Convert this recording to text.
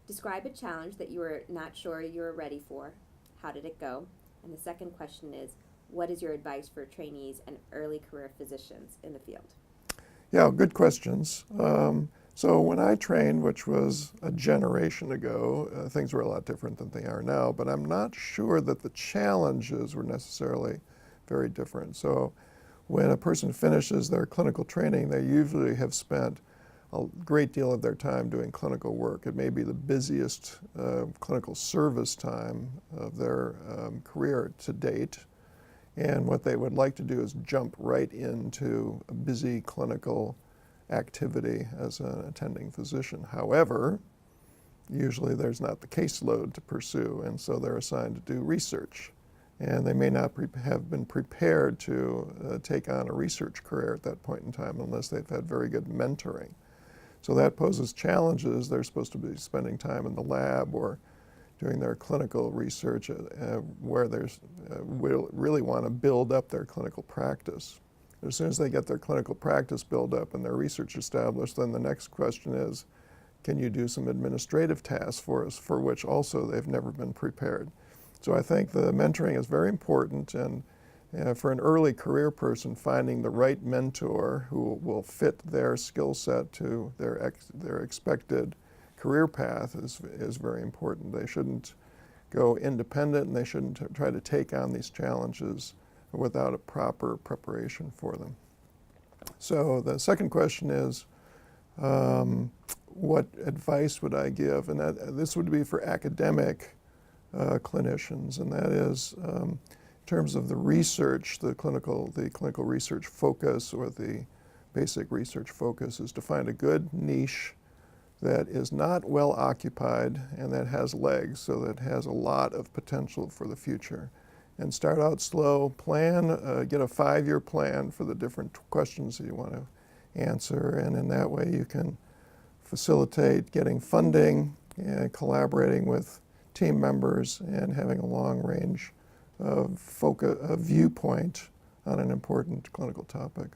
Describe a challenge that you were not sure you were ready for. How did it go? And the second question is, what is your advice for trainees and early career physicians in the field? Yeah, good questions. So when I trained, which was a generation ago, things were a lot different than they are now, but I'm not sure that the challenges were necessarily very different. So when a person finishes their clinical training, they usually have spent a great deal of their time doing clinical work. It may be the busiest clinical service time of their career to date. And what they would like to do is jump right into a busy clinical activity as an attending physician. However, usually there's not the caseload to pursue, and so they're assigned to do research. And they may not have been prepared to take on a research career at that point in time unless they've had very good mentoring. So that poses challenges. They're supposed to be spending time in the lab or doing their clinical research where they really want to build up their clinical practice. As soon as they get their clinical practice built up and their research established, then the next question is, can you do some administrative tasks for us, for which also they've never been prepared? So I think the mentoring is very important, and for an early career person, finding the right mentor who will fit their skill set to their expected career path is very important. They shouldn't go independent, and they shouldn't try to take on these challenges without a proper preparation for them. So the second question is, what advice would I give? And this would be for academic clinicians, and that is in terms of the research, the clinical research focus, or the basic research focus, is to find a good niche that is not well occupied and that has legs, so that has a lot of potential for the future. And start out slow, plan, get a 5-year plan for the different questions that you want to answer, and in that way you can facilitate getting funding and collaborating with team members and having a long range of viewpoint on an important clinical topic.